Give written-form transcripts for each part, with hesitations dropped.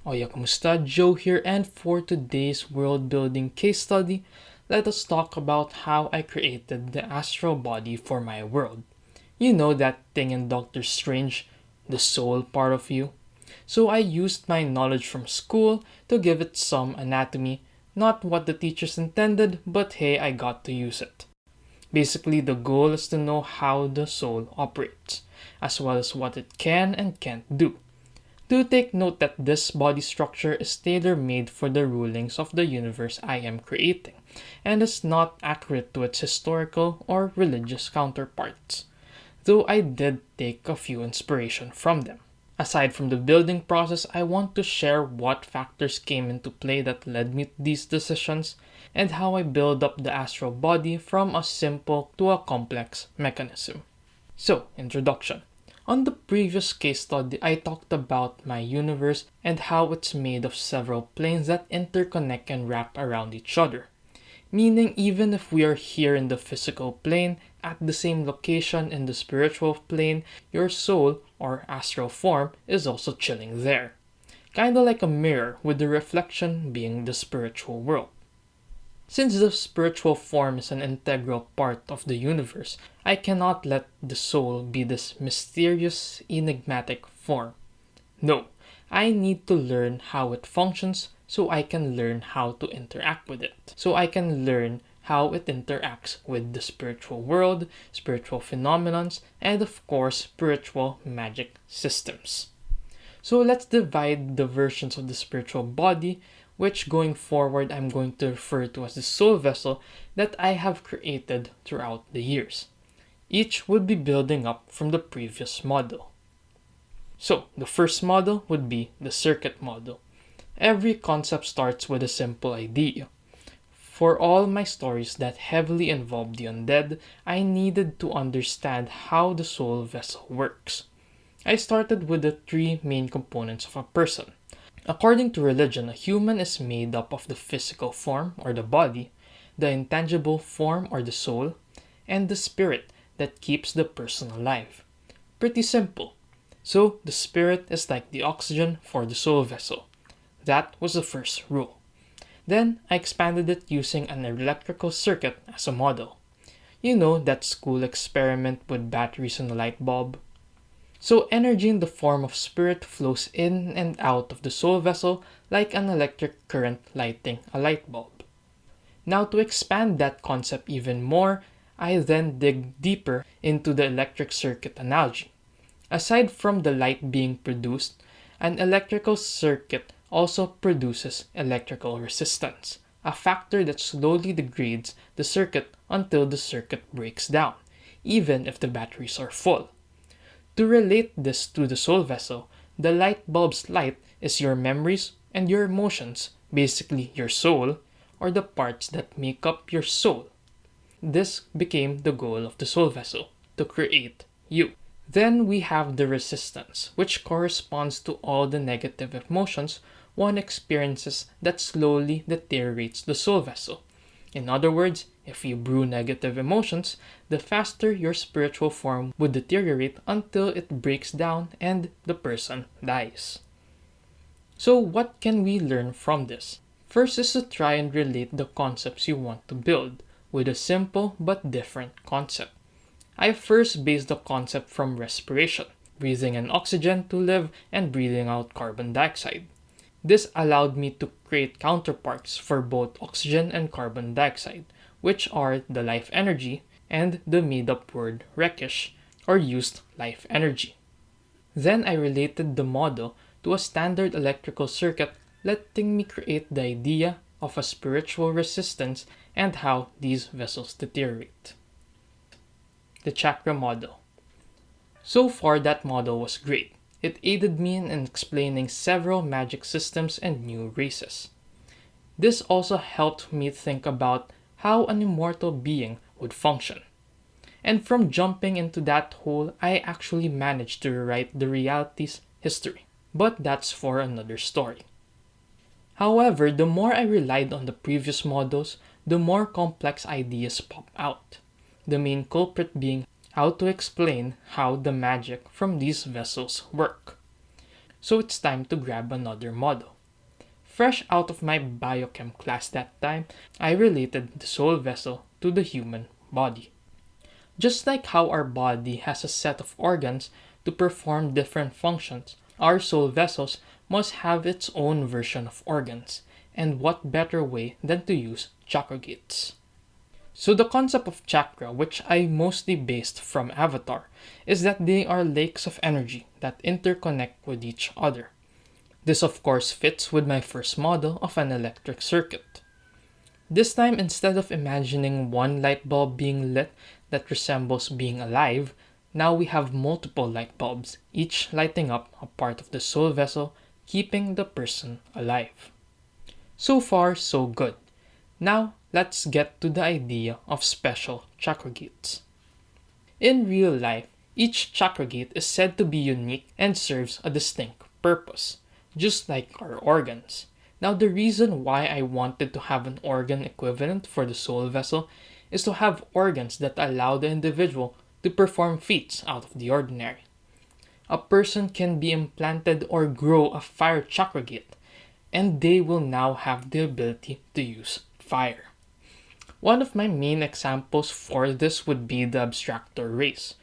Oya, kamusta? Joe here, and for today's world building case study, let us talk about how I created the astral body for my world. You know that thing in Doctor Strange, the soul part of you? So I used my knowledge from school to give it some anatomy, not what the teachers intended, but hey, I got to use it. Basically, the goal is to know how the soul operates, as well as what it can and can't do. Do take note that this body structure is tailor-made for the rulings of the universe I am creating, and is not accurate to its historical or religious counterparts, though I did take a few inspiration from them. Aside from the building process, I want to share what factors came into play that led me to these decisions, and how I build up the astral body from a simple to a complex mechanism. So, introduction. On the previous case study, I talked about my universe and how it's made of several planes that interconnect and wrap around each other. Meaning, even if we are here in the physical plane, at the same location in the spiritual plane, your soul or astral form is also chilling there. Kinda like a mirror, with the reflection being the spiritual world. Since the spiritual form is an integral part of the universe, I cannot let the soul be this mysterious, enigmatic form. No, I need to learn how it functions so I can learn how to interact with it. So I can learn how it interacts with the spiritual world, spiritual phenomenons, and of course, spiritual magic systems. So let's divide the versions of the spiritual body, which going forward I'm going to refer to as the soul vessel that I have created throughout the years. Each would be building up from the previous model. So, the first model would be the circuit model. Every concept starts with a simple idea. For all my stories that heavily involve the undead, I needed to understand how the soul vessel works. I started with the three main components of a person. According to religion, a human is made up of the physical form, or the body, the intangible form, or the soul, and the spirit that keeps the person alive. Pretty simple. So, the spirit is like the oxygen for the soul vessel. That was the first rule. Then, I expanded it using an electrical circuit as a model. You know, that school experiment with batteries and a light bulb? So energy in the form of spirit flows in and out of the soul vessel like an electric current lighting a light bulb. Now, to expand that concept even more, I then dig deeper into the electric circuit analogy. Aside from the light being produced, an electrical circuit also produces electrical resistance, a factor that slowly degrades the circuit until the circuit breaks down, even if the batteries are full. To relate this to the soul vessel, the light bulb's light is your memories and your emotions, basically your soul, or the parts that make up your soul. This became the goal of the soul vessel, to create you. Then we have the resistance, which corresponds to all the negative emotions one experiences that slowly deteriorates the soul vessel. In other words, if you brew negative emotions, the faster your spiritual form would deteriorate until it breaks down and the person dies. So what can we learn from this? First is to try and relate the concepts you want to build with a simple but different concept. I first based the concept from respiration, breathing in oxygen to live and breathing out carbon dioxide. This allowed me to create counterparts for both oxygen and carbon dioxide, which are the life energy and the made-up word rekish, or used life energy. Then I related the model to a standard electrical circuit, letting me create the idea of a spiritual resistance and how these vessels deteriorate. The Chakra model. So far, that model was great. It aided me in explaining several magic systems and new races. This also helped me think about how an immortal being would function. And from jumping into that hole, I actually managed to rewrite the reality's history. But that's for another story. However, the more I relied on the previous models, the more complex ideas pop out. The main culprit being how to explain how the magic from these vessels work. So it's time to grab another model. Fresh out of my biochem class that time, I related the soul vessel to the human body. Just like how our body has a set of organs to perform different functions, our soul vessels must have its own version of organs, and what better way than to use chakra gates? So the concept of chakra, which I mostly based from Avatar, is that they are lakes of energy that interconnect with each other. This of course fits with my first model of an electric circuit. This time, instead of imagining one light bulb being lit that resembles being alive, now we have multiple light bulbs, each lighting up a part of the soul vessel, keeping the person alive. So far, so good. Now, let's get to the idea of special chakra gates. In real life, each chakra gate is said to be unique and serves a distinct purpose, just like our organs. Now, the reason why I wanted to have an organ equivalent for the soul vessel is to have organs that allow the individual to perform feats out of the ordinary. A person can be implanted or grow a fire chakra gate, and they will now have the ability to use fire. One of my main examples for this would be the abstractor race,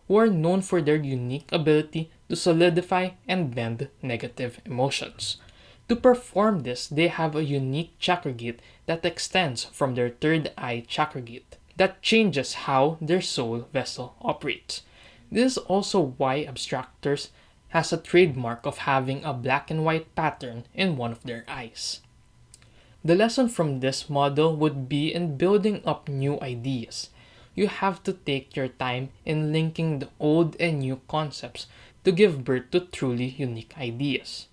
who are known for their unique ability to solidify and bend negative emotions. To perform this, they have a unique chakra gate that extends from their third eye chakra gate that changes how their soul vessel operates. This is also why abstractors has a trademark of having a black and white pattern in one of their eyes. The lesson from this model would be in building up new ideas. You have to take your time in linking the old and new concepts to give birth to truly unique ideas.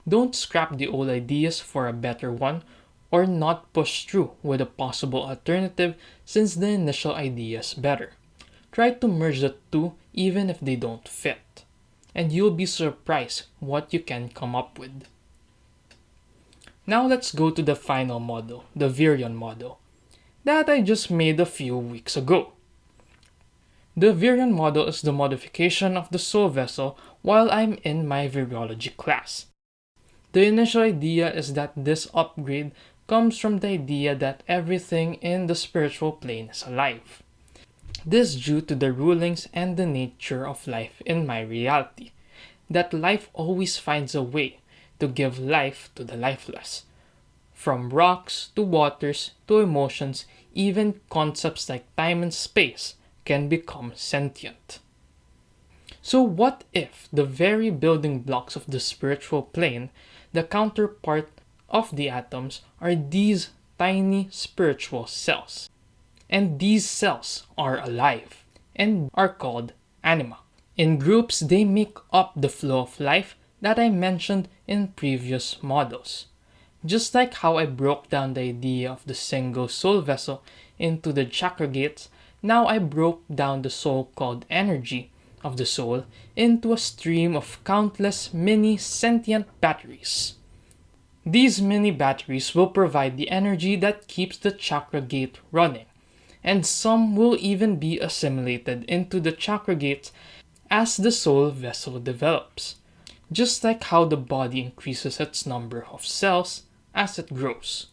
Don't scrap the old ideas for a better one or not push through with a possible alternative since the initial idea is better. Try to merge the two even if they don't fit, and you'll be surprised what you can come up with. Now let's go to the final model, the Virion model, that I just made a few weeks ago. The Virion model is the modification of the soul vessel while I'm in my virology class. The initial idea is that this upgrade comes from the idea that everything in the spiritual plane is alive. This is due to the rulings and the nature of life in my reality, that life always finds a way to give life to the lifeless. From rocks to waters to emotions, even concepts like time and space can become sentient. So what if the very building blocks of the spiritual plane, the counterpart of the atoms, are these tiny spiritual cells? And these cells are alive and are called anima. In groups, they make up the flow of life that I mentioned in previous models. Just like how I broke down the idea of the single soul vessel into the chakra gates, now I broke down the so-called energy of the soul into a stream of countless mini sentient batteries. These mini batteries will provide the energy that keeps the chakra gate running, and some will even be assimilated into the chakra gates as the soul vessel develops, just like how the body increases its number of cells as it grows.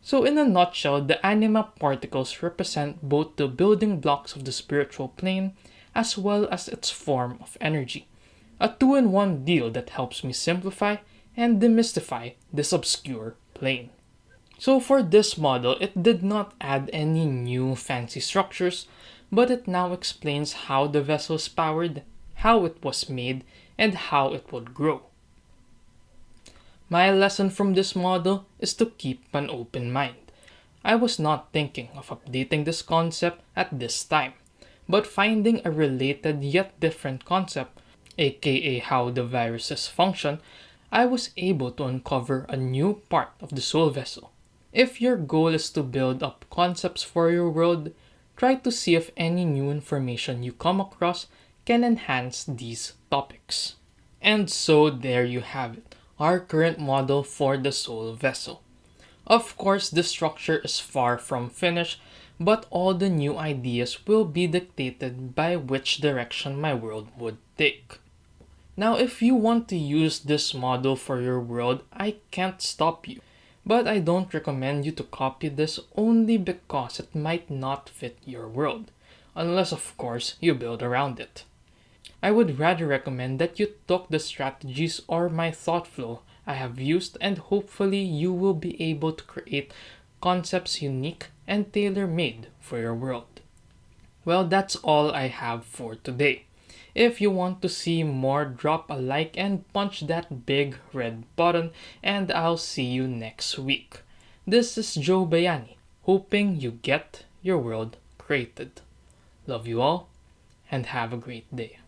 So in a nutshell, the anima particles represent both the building blocks of the spiritual plane as well as its form of energy. A two-in-one deal that helps me simplify and demystify this obscure plane. So for this model, it did not add any new fancy structures, but it now explains how the vessel is powered, how it was made, and how it would grow. My lesson from this model is to keep an open mind. I was not thinking of updating this concept at this time, but finding a related yet different concept, aka how the viruses function, I was able to uncover a new part of the soul vessel. If your goal is to build up concepts for your world, try to see if any new information you come across can enhance these topics. And so there you have it, our current model for the soul vessel. Of course, the structure is far from finished, but all the new ideas will be dictated by which direction my world would take. Now, if you want to use this model for your world, I can't stop you. But I don't recommend you to copy this only because it might not fit your world. Unless, of course, you build around it. I would rather recommend that you took the strategies or my thought flow I have used, and hopefully you will be able to create concepts unique and tailor made for your world. Well, that's all I have for today. If you want to see more, drop a like and punch that big red button, and I'll see you next week. This is Joe Bayani, hoping you get your world created. Love you all, and have a great day.